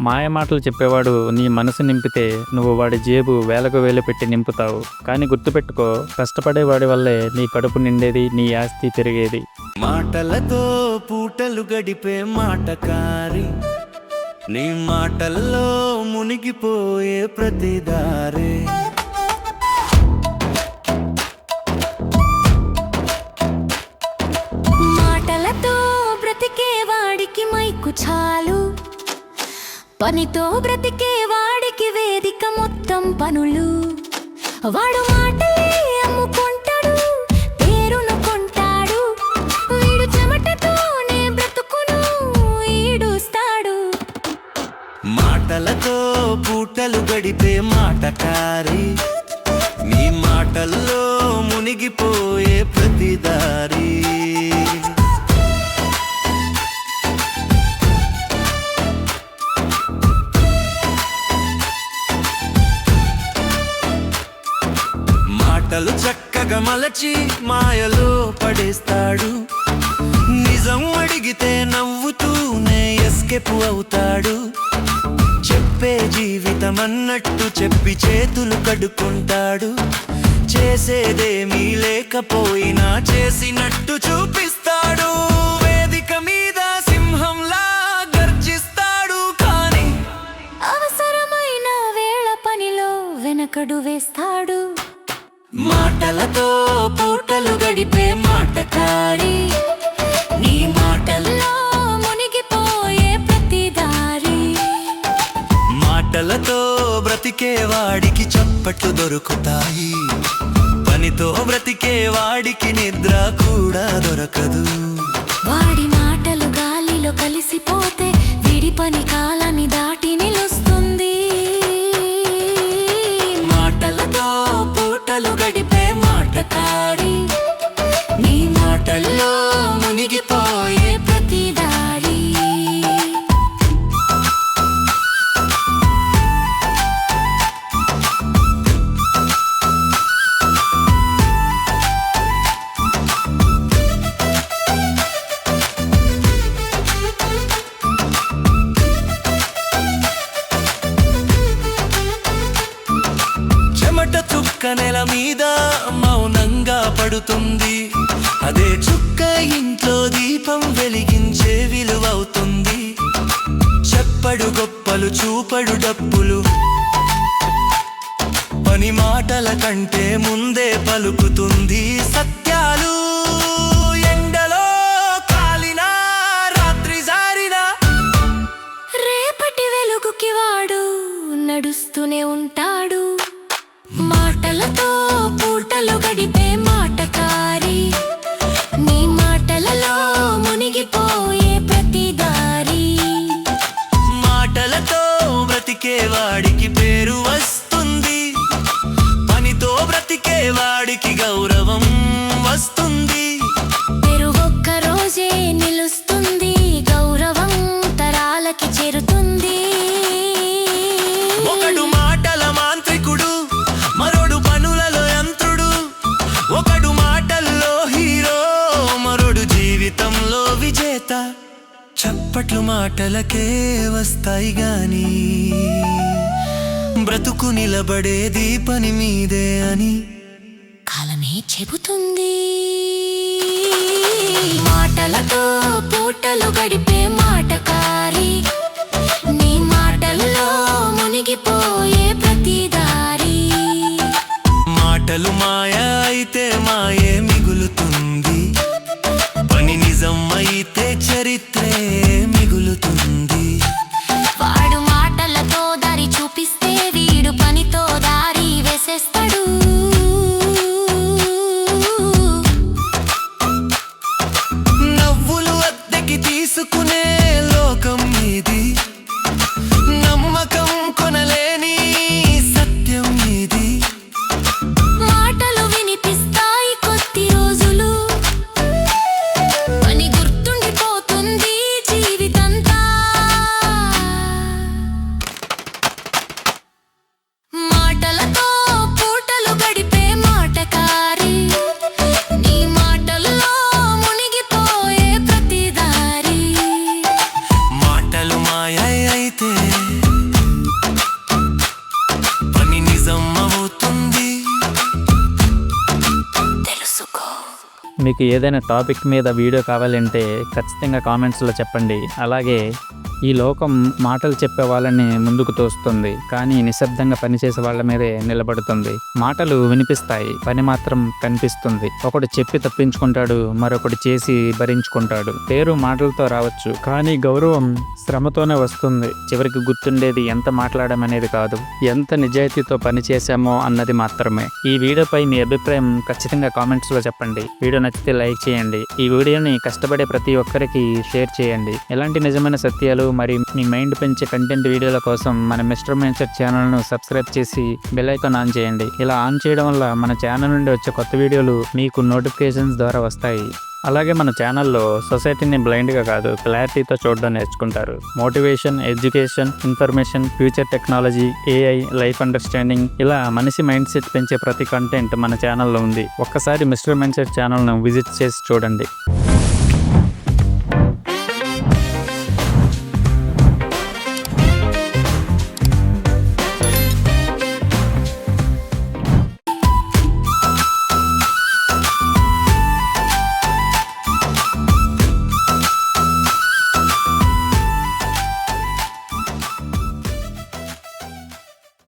మాయ మాటలు చెప్పేవాడు నీ మనసు నింపితే నువ్వు వాడి జేబు వేలకు వేలు పెట్టి నింపుతావు. కానీ గుర్తుపెట్టుకో, కష్టపడేవాడి వల్లే నీ కడుపు నిండేది, నీ ఆస్తి పెరిగేది. మాటలతో పూటలు గడిపే మాటకారి, నీ మాటల్లో మునిగిపోయే ప్రతిదారే. మాటలతో బ్రతికే వాడికి మైకు చాలు, పనితో బ్రతికే వాడికి వేదిక మొత్తం పనులు. వాడు మాటలే అమ్ముకుంటాడు, పేరును కొంటాడు. వీడు చెమటతోనే బ్రతుకును ఈడుస్తాడు. మాటలతో పూటలు గడిపే మాటకారి, నీ మాటల్లో మునిగిపోయే ప్రతిదారి. మాటలు చక్కగా మలచి మాయలో పడేస్తాడు. నిజం అడిగితే నవ్వుతూనే ఎస్కేప్ అవుతాడు. చెప్పే జీవితం అన్నట్టు చెప్పి చేతులు కడుక్కుంటాడు. చేసేదేమీ లేకపోయినా చేసినట్టు చూపిస్తాడు. వేదిక మీద సింహంలా గర్జిస్తాడు, కానీ అవసరమైన వేళ పనిలో వెనకడు వేస్తాడు. మాటలతో పూటలు గడిపే మాటకారి, నీ మాటల్లో మునిగిపోయే ప్రతిదారి. మాటలతో బ్రతికే వాడికి చప్పట్లు దొరుకుతాయి. పనితో బ్రతికే వాడికి నిద్ర కూడా దొరకదు. వాడి మాటలు గాలిలో కలిసిపోతే విడి పని కాలాన్ని దాటి నిలుస్తుంది. మాటలతో పూటలు గడిపే మాటకారి, నీ మాటల్లో మునిగిపోయే ప్రతిదారి. చెమట చుక్క నెల మీద మౌనంగా పడుతుంది. అదే చుక్క ఇంట్లో దీపం వెలిగించే విలువవుతుంది. చెప్పడు గొప్పలు చూపడు డప్పులు, పని మాటల కంటే ముందే పలుకుతుంది సత్యాలు. ఎండలో కాలినా రాత్రి జారినా రేపటి వెలుగుకి వాడు నడుస్తూనే ఉంటాడు. మాటలతో పూటలు గడిపే మాటకారి, నీ మాటలలో మునిగిపోయే ప్రతిదారి. మాటలతో బ్రతికే వాడికి పేరు వస్తుంది. పనితో బ్రతికే వాడికి గౌరవం వస్తుంది. పేరు ఒక్క రోజే నిలుస్తుంది, గౌరవం తరాలకి చేరుతుంది. ఒకడు మాటల మాంత్రికుడు, మరోడు పనులలో యంత్రుడు. ఒకడు మాటల్లో హీరో, మరోడు జీవితంలో విజేత. చప్పట్లు మాటలకే వస్తాయి గాని బ్రతుకు నిలబడేది పని మీదే అని కాలమే చెబుతుంది. మాటలతో పూటలు గడిపే మాటకారి, నీ మాటల్లో మునిగిపోయే ప్రతిదారి. మాటలు మాయ అయితే మాయే మిగులుతుంది. పని నిజం అయితే చరిత్రే మిగులుతుంది. వాడు మాటలతో దారి చూపిస్తే వీడు పనితో దారి వేసేస్తాడు. నవ్వులు అద్దెకి తీసుకునే లోకం ఇది. నమ్మకం కొనలేని సత్యం ఇది. మాటలు వినిపిస్తాయి కొద్ది రోజులు, మీకు ఏదైనా టాపిక్ మీద వీడియో కావాలంటే ఖచ్చితంగా కామెంట్స్లో చెప్పండి. అలాగే ఈ లోకం మాటలు చెప్పే వాళ్ళని ముందుకు తోస్తుంది, కానీ నిశ్శబ్దంగా పనిచేసే వాళ్ళ మీదే నిలబడుతుంది. మాటలు వినిపిస్తాయి, పని మాత్రం కనిపిస్తుంది. ఒకడు చెప్పి తప్పించుకుంటాడు, మరొకడు చేసి భరించుకుంటాడు. పేరు మాటలతో రావచ్చు, కానీ గౌరవం శ్రమతోనే వస్తుంది. చివరికి గుర్తుండేది ఎంత మాట్లాడమనేది కాదు, ఎంత నిజాయితీతో పని చేశామో అన్నది మాత్రమే. ఈ వీడియోపై మీ అభిప్రాయం ఖచ్చితంగా కామెంట్స్లో చెప్పండి. వీడియో నచ్చితే లైక్ చేయండి. ఈ వీడియోని కష్టపడే ప్రతి ఒక్కరికి షేర్ చేయండి. ఎలాంటి నిజమైన సత్యాలు మరియు మీ మైండ్ పెంచే కంటెంట్ వీడియోల కోసం మన మిస్టర్ మైండ్సెట్ ఛానల్ను సబ్స్క్రైబ్ చేసి బెల్ ఐకాన్ ఆన్ చేయండి. ఇలా ఆన్ చేయడం వల్ల మన ఛానల్ నుండి వచ్చే కొత్త వీడియోలు మీకు నోటిఫికేషన్స్ ద్వారా వస్తాయి. అలాగే మన ఛానల్లో సొసైటీని బ్లైండ్గా కాదు, క్లారిటీతో చూడడం నేర్చుకుంటారు. Motivation, education, information, future technology, AI, life understanding, ఇలా మనిషి మైండ్ సెట్ పెంచే ప్రతి కంటెంట్ మన ఛానల్లో ఉంది. ఒక్కసారి మిస్టర్ మైండ్ సెట్ ఛానల్ను విజిట్ చేసి చూడండి.